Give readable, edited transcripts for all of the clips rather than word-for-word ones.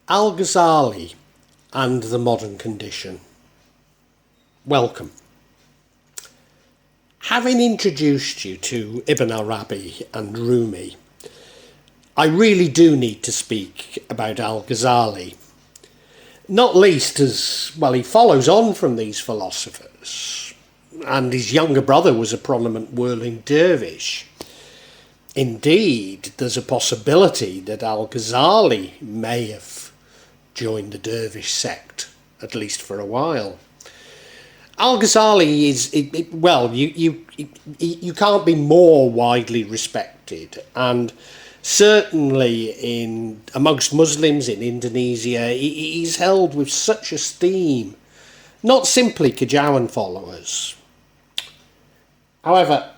Al-Ghazali and the modern condition. Welcome. Having introduced you to Ibn Arabi and Rumi, I really do need to speak about Al-Ghazali, not least as, well, he follows on from these philosophers, and his younger brother was a prominent whirling dervish. Indeed, there's a possibility that Al-Ghazali may have joined the dervish sect, at least for a while. Al-Ghazali is, you can't be more widely respected, and certainly amongst Muslims in Indonesia, he's held with such esteem, not simply Kejawen followers. However,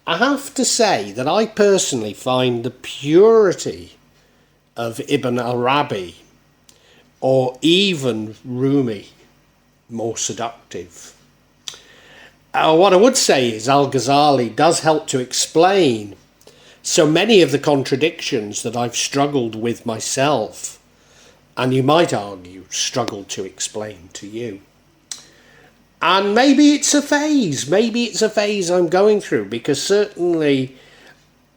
I have to say that I personally find the purity of Ibn Arabi or even Rumi more seductive. What I would say is Al-Ghazali does help to explain so many of the contradictions that I've struggled with myself, and you might argue struggled to explain to you. And maybe it's a phase I'm going through, because certainly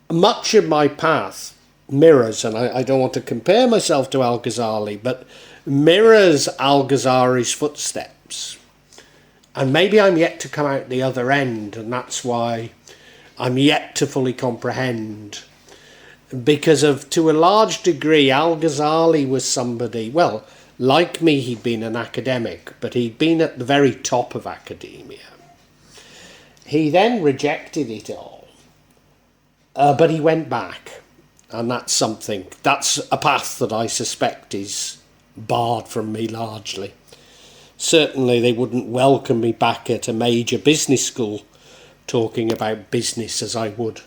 much of my path mirrors, and I don't want to compare myself to Al-Ghazali, but mirrors Al-Ghazali's footsteps. And maybe I'm yet to come out the other end, and that's why I'm yet to fully comprehend. Because to a large degree, Al-Ghazali was somebody, well, like me, he'd been an academic, but he'd been at the very top of academia. He then rejected it all, but he went back, and that's a path that I suspect is barred from me largely. Certainly they wouldn't welcome me back at a major business school talking about business as I would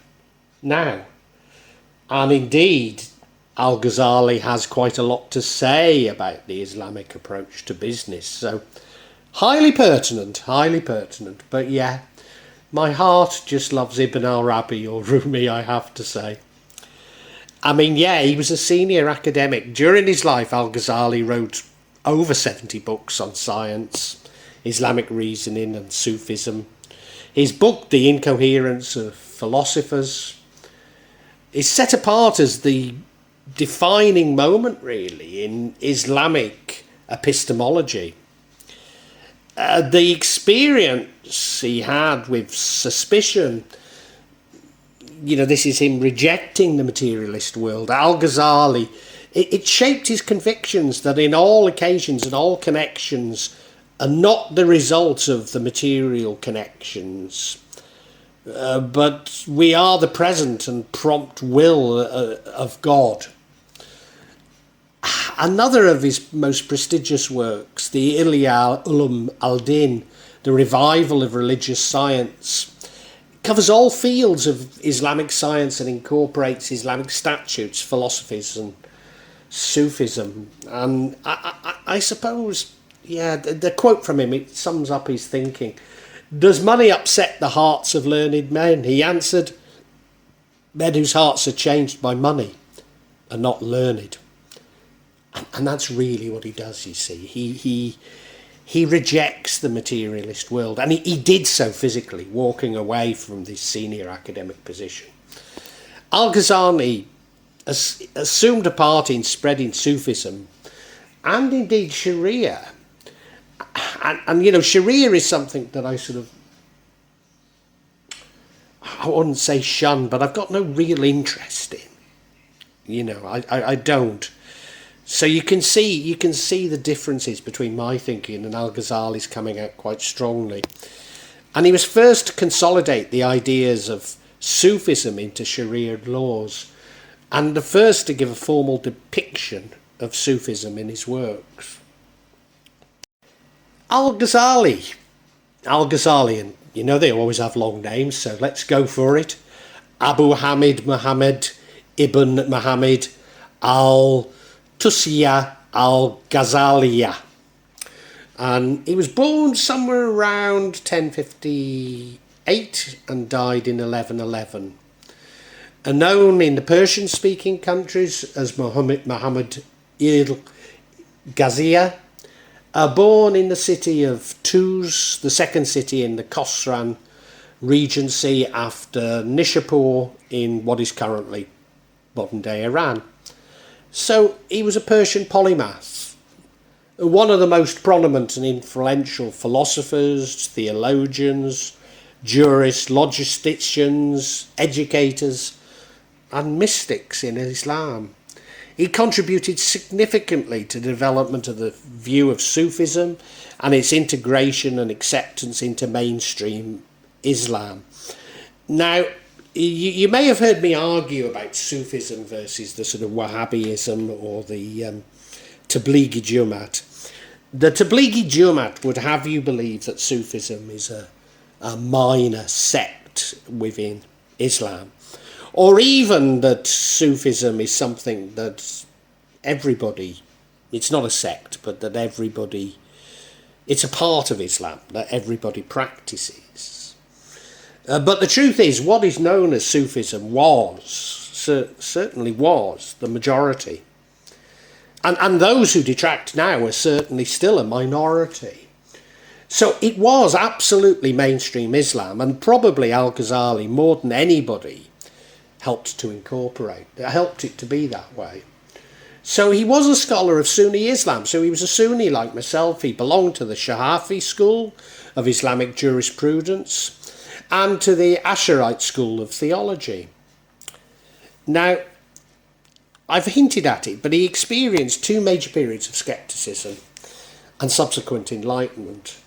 now. And indeed, Al-Ghazali has quite a lot to say about the Islamic approach to business. So, highly pertinent. But yeah, my heart just loves Ibn Arabi or Rumi, I have to say. I mean, yeah, he was a senior academic. During his life, Al-Ghazali wrote over 70 books on science, Islamic reasoning and Sufism. His book, The Incoherence of Philosophers, is set apart as the defining moment, really, in Islamic epistemology. The experience he had with suspicion, this is him rejecting the materialist world. Al-Ghazali, it shaped his convictions that in all occasions and all connections are not the result of the material connections, but we are the present and prompt will of God. Another of his most prestigious works, the Ihya Ulum al-Din, the revival of religious science, covers all fields of Islamic science and incorporates Islamic statutes, philosophies and Sufism. And I suppose, the quote from him, it sums up his thinking. Does money upset the hearts of learned men? He answered, men whose hearts are changed by money are not learned. And that's really what he does, you see. He rejects the materialist world, and he did so physically, walking away from this senior academic position. Al-Ghazali assumed a part in spreading Sufism and indeed Sharia. And Sharia is something that I wouldn't say shun, but I've got no real interest in. I don't. So you can see the differences between my thinking and Al-Ghazali's coming out quite strongly. And he was first to consolidate the ideas of Sufism into Sharia laws, and the first to give a formal depiction of Sufism in his works. Al-Ghazali, and they always have long names, so let's go for it. Abu Hamid Muhammad ibn Muhammad al-Tusya al-Ghazaliya. And he was born somewhere around 1058 and died in 1111. And known in the Persian-speaking countries as Muhammad Ghazia, born in the city of Tuz, the second city in the Khosran Regency after Nishapur in what is currently modern-day Iran. So he was a Persian polymath, one of the most prominent and influential philosophers, theologians, jurists, logisticians, educators, and mystics in Islam. He contributed significantly to the development of the view of Sufism and its integration and acceptance into mainstream Islam. Now, you may have heard me argue about Sufism versus the sort of Wahhabism or the Tablighi Jamaat. The Tablighi Jamaat would have you believe that Sufism is a minor sect within Islam, or even that Sufism is something that everybody, it's not a sect, but that everybody, it's a part of Islam that everybody practices. But the truth is, what is known as Sufism certainly was the majority. And those who detract now are certainly still a minority. So it was absolutely mainstream Islam, and probably Al-Ghazali, more than anybody, helped to incorporate, helped it to be that way. So he was a scholar of Sunni Islam, so he was a Sunni like myself. He belonged to the Shafi'i school of Islamic jurisprudence and to the Asharite school of theology. Now, I've hinted at it, but he experienced two major periods of scepticism and subsequent enlightenment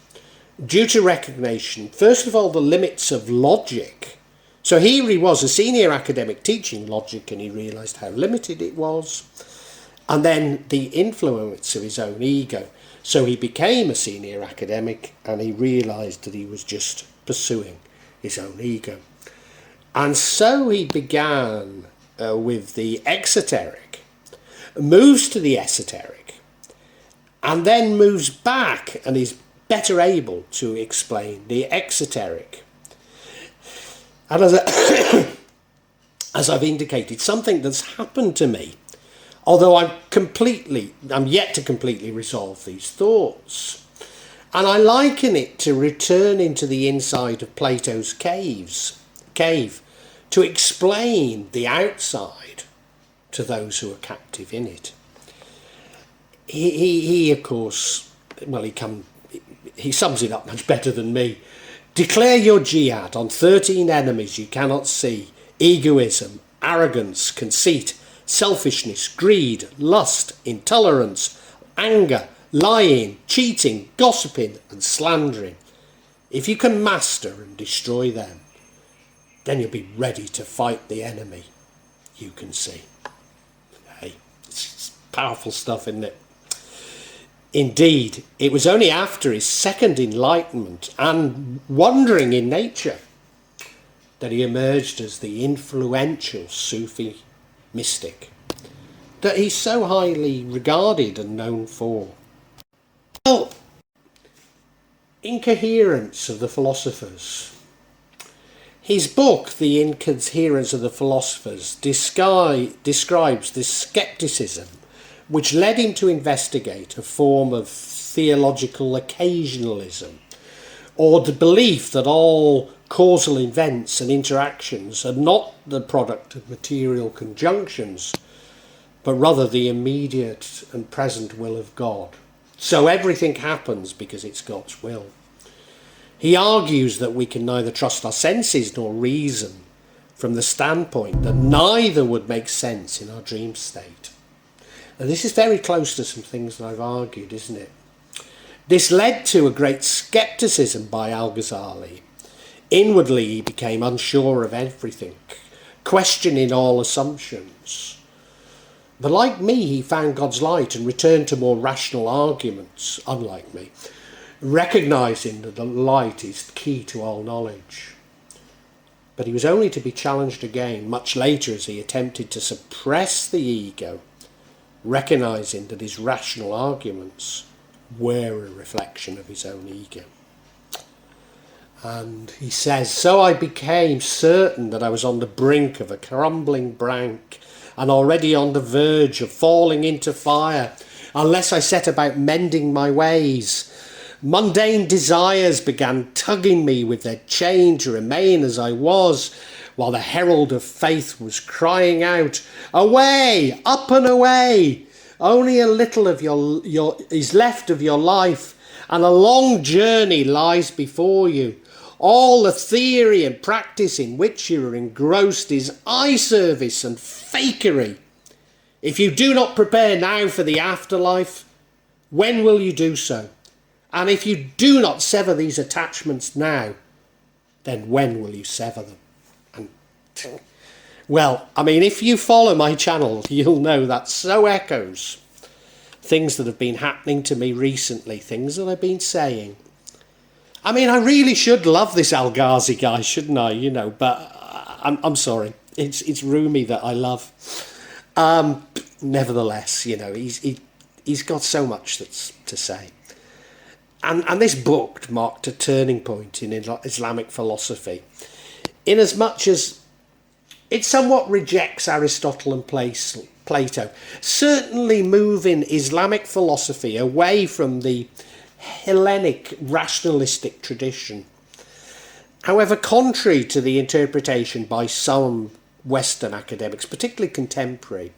due to recognition, first of all, the limits of logic. So here he was, a senior academic teaching logic, and he realised how limited it was. And then the influence of his own ego. So he became a senior academic, and he realised that he was just pursuing his own ego. And so he began with the exoteric, moves to the esoteric, and then moves back and is better able to explain the exoteric. And as I've indicated, something that's happened to me, although I'm yet to completely resolve these thoughts. And I liken it to return into the inside of Plato's cave to explain the outside to those who are captive in it. He of course, well, he sums it up much better than me. Declare your jihad on 13 enemies you cannot see: egoism, arrogance, conceit, selfishness, greed, lust, intolerance, anger, lying, cheating, gossiping, and slandering. If you can master and destroy them, then you'll be ready to fight the enemy you can see. Hey, it's powerful stuff, isn't it? Indeed, it was only after his second enlightenment and wandering in nature that he emerged as the influential Sufi mystic that he's so highly regarded and known for. Well, Incoherence of the Philosophers. His book, The Incoherence of the Philosophers, describes this scepticism which led him to investigate a form of theological occasionalism, or the belief that all causal events and interactions are not the product of material conjunctions, but rather the immediate and present will of God. So everything happens because it's God's will. He argues that we can neither trust our senses nor reason, from the standpoint that neither would make sense in our dream state. And this is very close to some things that I've argued, isn't it? This led to a great scepticism by Al-Ghazali. Inwardly he became unsure of everything, questioning all assumptions. But like me, he found God's light and returned to more rational arguments, unlike me, recognising that the light is key to all knowledge. But he was only to be challenged again much later as he attempted to suppress the ego, recognising that his rational arguments were a reflection of his own ego. And he says, so I became certain that I was on the brink of a crumbling bank and already on the verge of falling into fire, unless I set about mending my ways. Mundane desires began tugging me with their chain to remain as I was, while the herald of faith was crying out, "Away, up and away! Only a little of your is left of your life, and a long journey lies before you. All the theory and practice in which you are engrossed is eye service and fakery. If you do not prepare now for the afterlife, when will you do so? And if you do not sever these attachments now, then when will you sever them?" And, well, I mean, if you follow my channel, you'll know that so echoes things that have been happening to me recently, things that I've been saying. I mean, I really should love this Al-Ghazali guy, shouldn't I? You know, but I'm sorry. It's Rumi that I love. Nevertheless, you know, he's got so much that's to say. And this book marked a turning point in Islamic philosophy, inasmuch as it somewhat rejects Aristotle and Plato, certainly moving Islamic philosophy away from the Hellenic rationalistic tradition. However, contrary to the interpretation by some Western academics, particularly contemporary,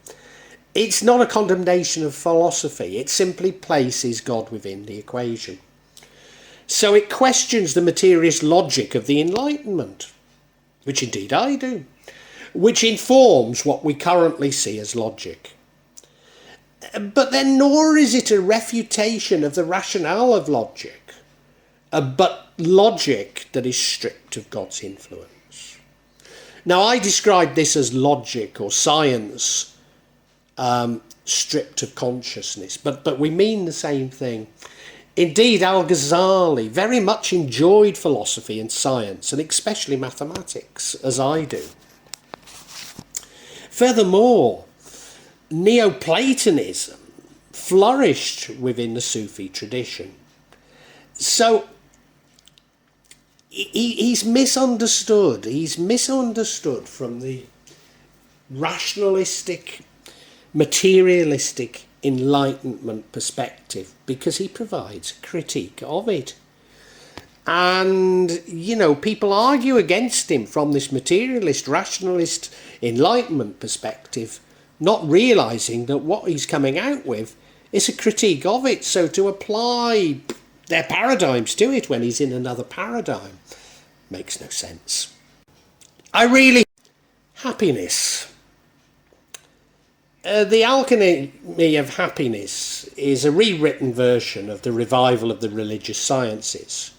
it's not a condemnation of philosophy. It simply places God within the equation. So it questions the materialist logic of the Enlightenment, which indeed I do, which informs what we currently see as logic. But then nor is it a refutation of the rationale of logic, but logic that is stripped of God's influence. Now, I describe this as logic or science stripped of consciousness, but we mean the same thing. Indeed, Al-Ghazali very much enjoyed philosophy and science, and especially mathematics, as I do. Furthermore, Neo-Platonism flourished within the Sufi tradition. So he's misunderstood. He's misunderstood from the rationalistic, materialistic enlightenment perspective, because he provides a critique of it. And, you know, people argue against him from this materialist, rationalist enlightenment perspective, not realising that what he's coming out with is a critique of it. So to apply their paradigms to it when he's in another paradigm makes no sense. Happiness. The Alchemy of Happiness is a rewritten version of the revival of the religious sciences,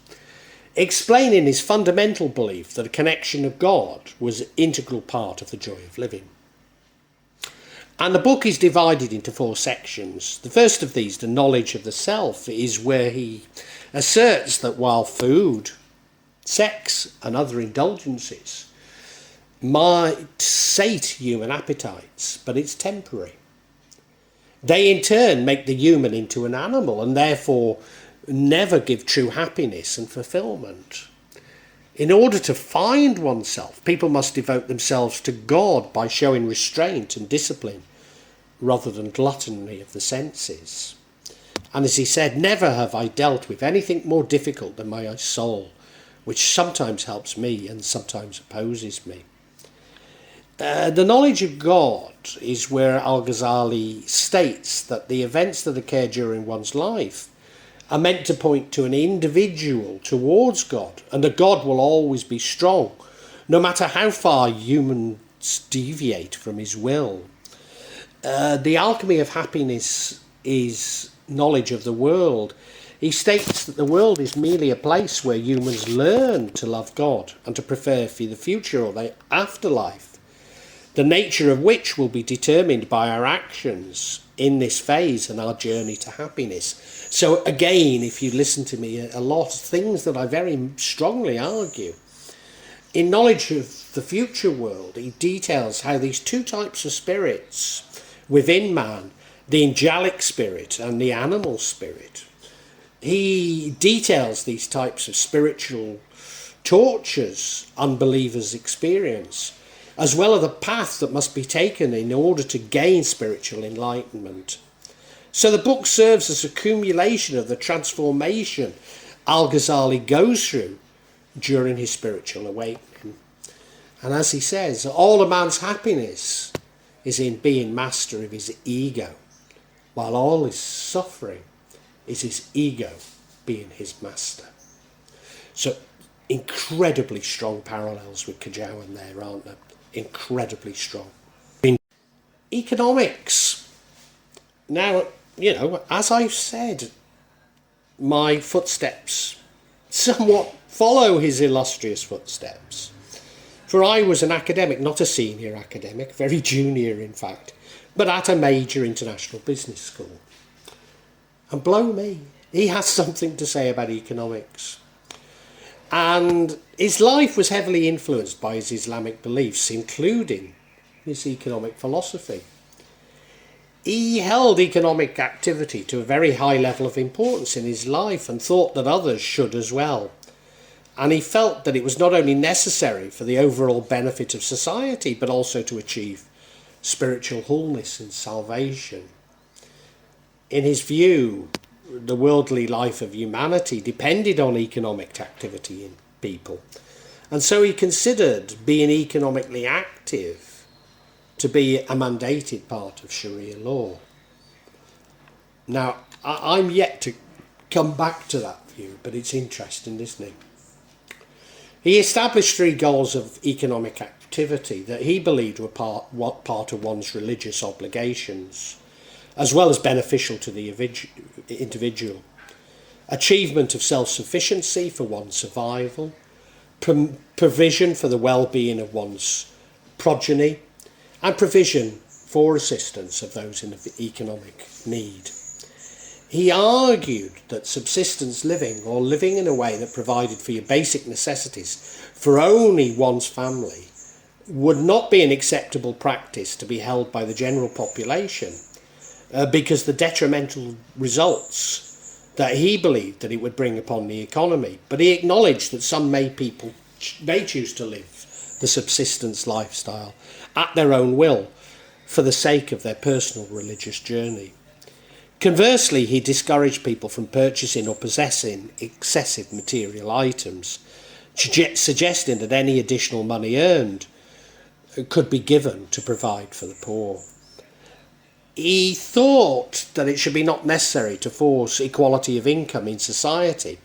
explaining his fundamental belief that a connection of God was an integral part of the joy of living. And the book is divided into 4 sections. The first of these, the knowledge of the self, is where he asserts that while food, sex and other indulgences might sate human appetites, but it's temporary, they in turn make the human into an animal and therefore never give true happiness and fulfillment. In order to find oneself, people must devote themselves to God by showing restraint and discipline rather than gluttony of the senses. And as he said, never have I dealt with anything more difficult than my soul, which sometimes helps me and sometimes opposes me. The knowledge of God is where Al-Ghazali states that the events that occur during one's life are meant to point to an individual towards God, and that God will always be strong, no matter how far humans deviate from his will. The Alchemy of Happiness is knowledge of the world. He states that the world is merely a place where humans learn to love God and to prepare for the future or the afterlife, the nature of which will be determined by our actions in this phase and our journey to happiness. So again, if you listen to me a lot, things that I very strongly argue. In knowledge of the future world, he details how these 2 types of spirits within man, the angelic spirit and the animal spirit, he details these types of spiritual tortures unbelievers experience, as well as the path that must be taken in order to gain spiritual enlightenment. So the book serves as a accumulation of the transformation Al-Ghazali goes through during his spiritual awakening. And as he says, all a man's happiness is in being master of his ego, while all his suffering is his ego being his master. So incredibly strong parallels with Kajawan there, aren't there? Incredibly strong. In economics, now, you know, as I've said, my footsteps somewhat follow his illustrious footsteps. For I was an academic, not a senior academic, very junior in fact, but at a major international business school. And blow me, he has something to say about economics. And his life was heavily influenced by his Islamic beliefs, including his economic philosophy. He held economic activity to a very high level of importance in his life and thought that others should as well. And he felt that it was not only necessary for the overall benefit of society, but also to achieve spiritual wholeness and salvation. In his view, the worldly life of humanity depended on economic activity in people. And so he considered being economically active to be a mandated part of Sharia law. Now, I'm yet to come back to that view, but it's interesting, isn't it? He established 3 goals of economic activity that he believed were part of one's religious obligations, as well as beneficial to the individual. Achievement of self-sufficiency for one's survival, provision for the well-being of one's progeny, and provision for assistance of those in economic need. He argued that subsistence living, or living in a way that provided for your basic necessities for only one's family, would not be an acceptable practice to be held by the general population, because the detrimental results that he believed that it would bring upon the economy. But he acknowledged that some people may choose to live the subsistence lifestyle at their own will for the sake of their personal religious journey. Conversely, he discouraged people from purchasing or possessing excessive material items, suggesting that any additional money earned could be given to provide for the poor. He thought that it should be not necessary to force equality of income in society,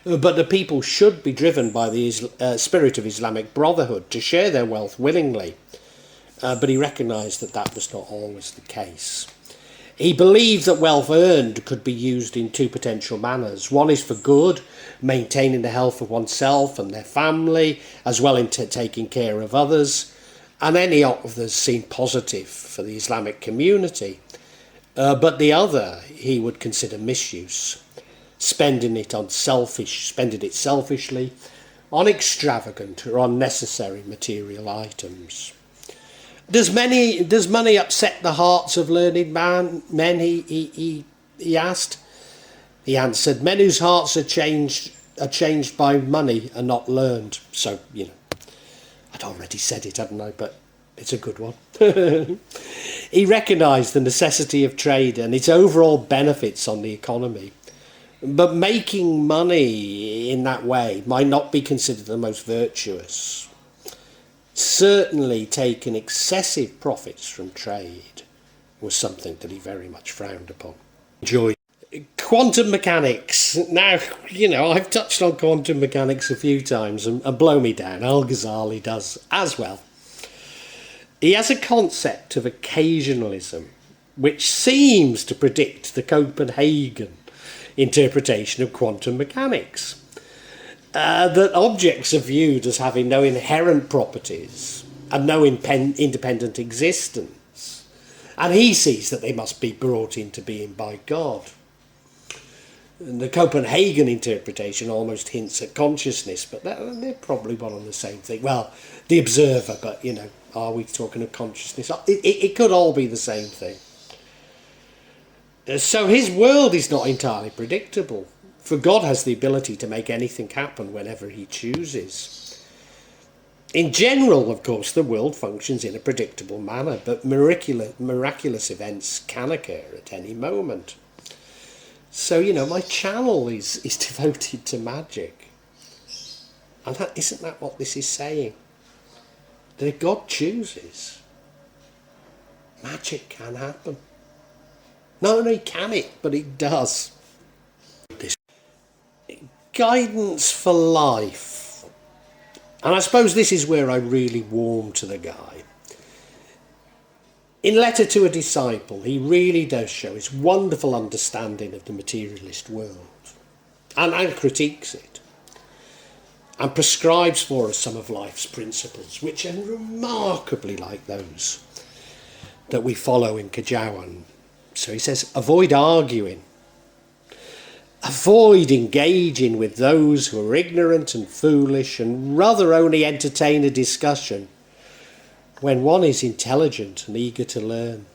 but the people should be driven by the spirit of Islamic brotherhood to share their wealth willingly. But he recognised that that was not always the case. He believed that wealth earned could be used in 2 potential manners. One is for good, maintaining the health of oneself and their family, as well as taking care of others, and any others seen positive for the Islamic community. But the other he would consider misuse, spending it selfishly on extravagant or unnecessary material items. Does money upset the hearts of learned men? He asked. He answered, men whose hearts are changed by money are not learned. So, you know, I'd already said it, hadn't I? But it's a good one. He recognised the necessity of trade and its overall benefits on the economy. But making money in that way might not be considered the most virtuous. Certainly taking excessive profits from trade was something that he very much frowned upon. Enjoyed. Quantum mechanics. Now, you know, I've touched on quantum mechanics a few times and blow me down. Al-Ghazali does as well. He has a concept of occasionalism, which seems to predict the Copenhagen interpretation of quantum mechanics. That objects are viewed as having no inherent properties and no independent existence, and he sees that they must be brought into being by God. And the Copenhagen interpretation almost hints at consciousness, but they're probably one and the same thing. Well, the observer, but, you know, are we talking of consciousness? It could all be the same thing. So his world is not entirely predictable. For God has the ability to make anything happen whenever he chooses. In general, of course, the world functions in a predictable manner, but miraculous events can occur at any moment. So, my channel is devoted to magic. And isn't that what this is saying? That if God chooses, magic can happen. Not only can it, but it does. This guidance for life. And I suppose this is where I really warm to the guy. In Letter to a Disciple, he really does show his wonderful understanding of the materialist world and critiques it, and prescribes for us some of life's principles, which are remarkably like those that we follow in Kajawan. So he says, avoid arguing. Avoid engaging with those who are ignorant and foolish, and rather only entertain a discussion when one is intelligent and eager to learn.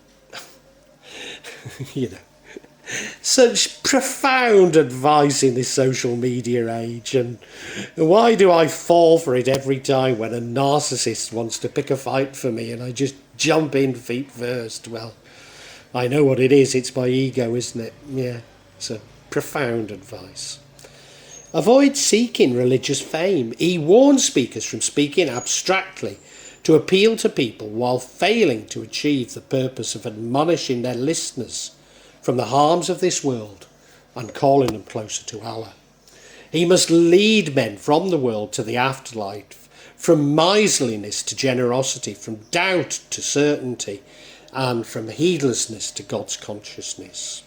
Such profound advice in this social media age, and why do I fall for it every time when a narcissist wants to pick a fight for me and I just jump in feet first? Well, I know what it is, it's my ego, isn't it? Yeah, it's a profound advice. Avoid seeking religious fame. He warns speakers from speaking abstractly to appeal to people while failing to achieve the purpose of admonishing their listeners from the harms of this world and calling them closer to Allah. He must lead men from the world to the afterlife, from miserliness to generosity, from doubt to certainty, and from heedlessness to God's consciousness.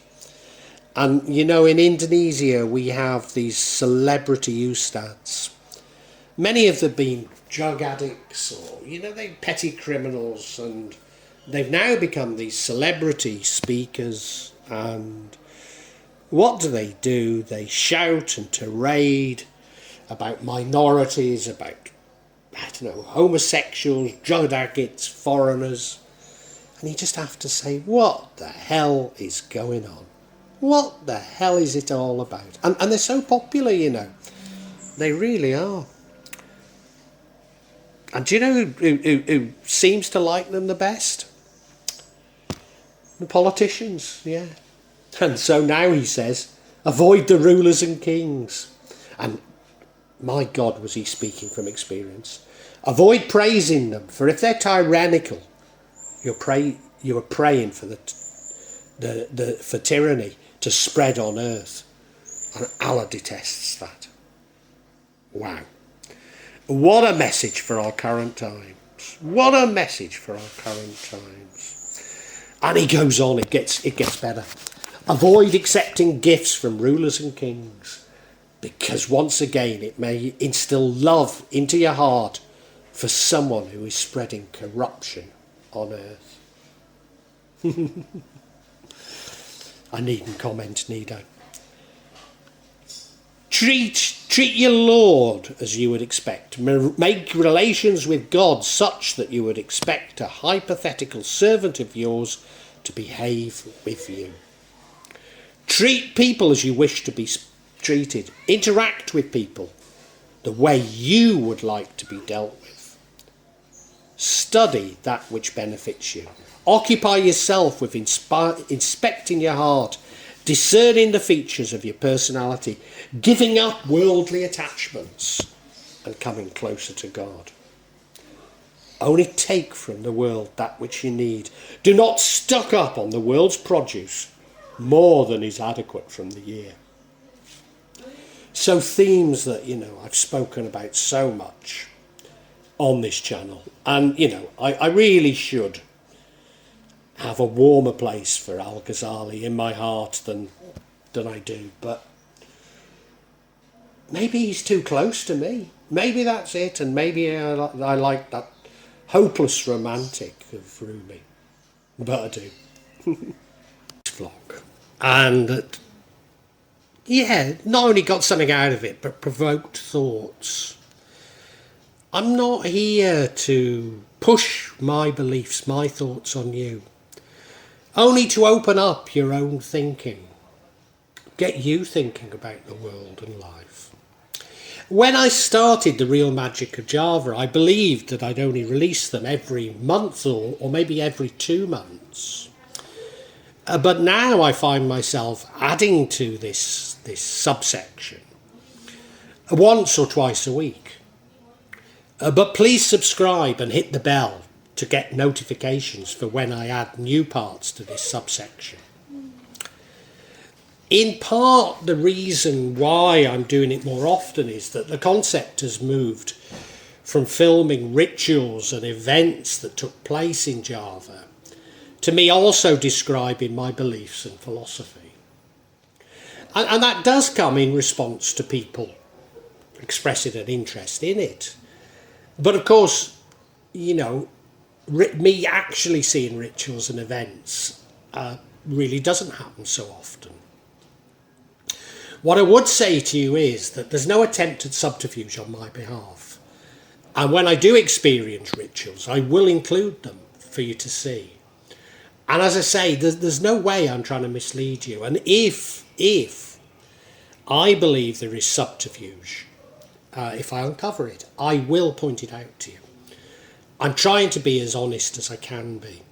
And in Indonesia we have these celebrity ustads. Many of them being drug addicts or, they're petty criminals, and they've now become these celebrity speakers. And what do? They shout and tirade about minorities, about, homosexuals, drug addicts, foreigners. And you just have to say, what the hell is going on? What the hell is it all about? And they're so popular, They really are. And do you know who seems to like them the best? The politicians, yeah. And so now he says, avoid the rulers and kings. And my God, was he speaking from experience. Avoid praising them, for if they're tyrannical, you are praying for for tyranny to spread on earth. And Allah detests that. Wow. What a message for our current times. What a message for our current times. And he goes on, it gets better. Avoid accepting gifts from rulers and kings, because once again it may instill love into your heart for someone who is spreading corruption on earth. I needn't comment, need I? Treat your Lord as you would expect. Make relations with God such that you would expect a hypothetical servant of yours to behave with you. Treat people as you wish to be treated. Interact with people the way you would like to be dealt with. Study that which benefits you. Occupy yourself with inspecting your heart, discerning the features of your personality, giving up worldly attachments and coming closer to God. Only take from the world that which you need. Do not stock up on the world's produce more than is adequate from the year. So themes that, I've spoken about so much on this channel. And, I really should have a warmer place for Al-Ghazali in my heart than I do. But maybe he's too close to me. Maybe that's it. And maybe I like that hopeless romantic of Rumi. But I do. Vlog. And not only got something out of it, but provoked thoughts. I'm not here to push my beliefs, my thoughts on you. Only to open up your own thinking. Get you thinking about the world and life. When I started The Real Magic of Java, I believed that I'd only release them every month or maybe every 2 months. But now I find myself adding to this subsection once or twice a week. But please subscribe and hit the bell to get notifications for when I add new parts to this subsection. In part, the reason why I'm doing it more often is that the concept has moved from filming rituals and events that took place in Java to me also describing my beliefs and philosophy. And that does come in response to people expressing an interest in it. But of course, you know, me actually seeing rituals and events really doesn't happen so often. What I would say to you is that there's no attempt at subterfuge on my behalf. And when I do experience rituals, I will include them for you to see. And as I say, there's no way I'm trying to mislead you. And if I believe there is subterfuge, if I uncover it, I will point it out to you. I'm trying to be as honest as I can be.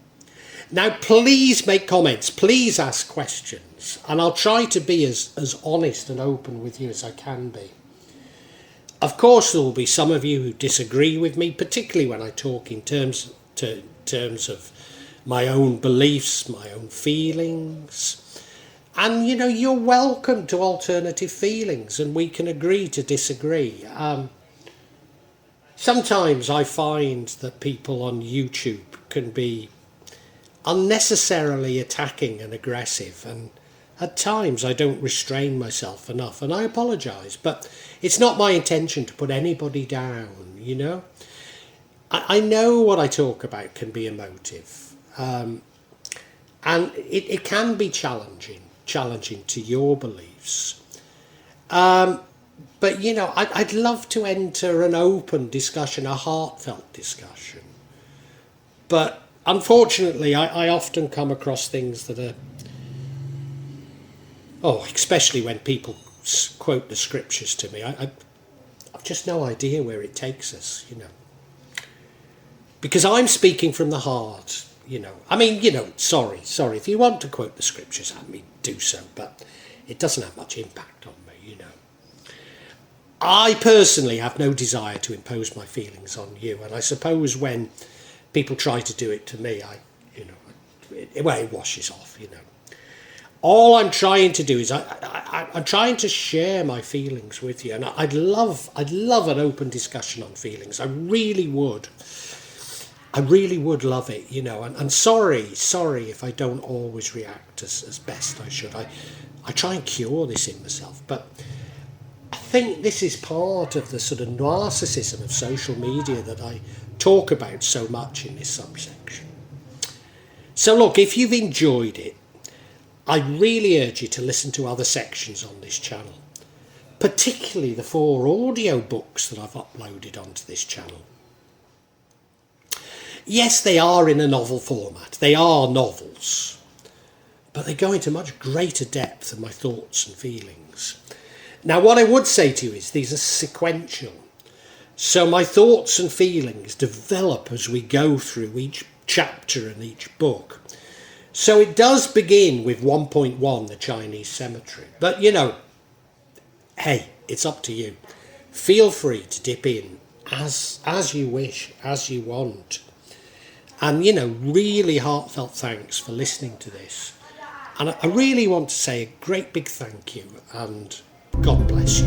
Now, please make comments, please ask questions, and I'll try to be as honest and open with you as I can be. Of course, there will be some of you who disagree with me, particularly when I talk in terms of my own beliefs, my own feelings. And, you know, you're welcome to alternative feelings, and we can agree to disagree. Sometimes I find that people on YouTube can be unnecessarily attacking and aggressive, and at times I don't restrain myself enough, and I apologise, but it's not my intention to put anybody down, you know. I know what I talk about can be emotive, and it can be challenging to your beliefs. But, you know, I'd love to enter an open discussion, a heartfelt discussion. But unfortunately, I often come across things that are, especially when people quote the scriptures to me, I've just no idea where it takes us, you know. Because I'm speaking from the heart, you know. I mean, you know, sorry, if you want to quote the scriptures at me, do so, but it doesn't have much impact on me, you know. I personally have no desire to impose my feelings on you, and I suppose when people try to do it to me, it washes off, you know. All I'm trying to do is I'm trying to share my feelings with you, and I'd love an open discussion on feelings. I really would love it, you know. And sorry if I don't always react as best I should. I try and cure this in myself, but I think this is part of the sort of narcissism of social media that I talk about so much in this subsection. So look, if you've enjoyed it, I really urge you to listen to other sections on this channel, particularly the 4 audio books that I've uploaded onto this channel. Yes, they are in a novel format. They are novels, but they go into much greater depth of my thoughts and feelings. Now, what I would say to you is these are sequential. So my thoughts and feelings develop as we go through each chapter and each book. So it does begin with 1.1, the Chinese cemetery. But, you know, hey, it's up to you. Feel free to dip in as you wish, as you want. And, you know, really heartfelt thanks for listening to this. And I really want to say a great big thank you, and God bless you.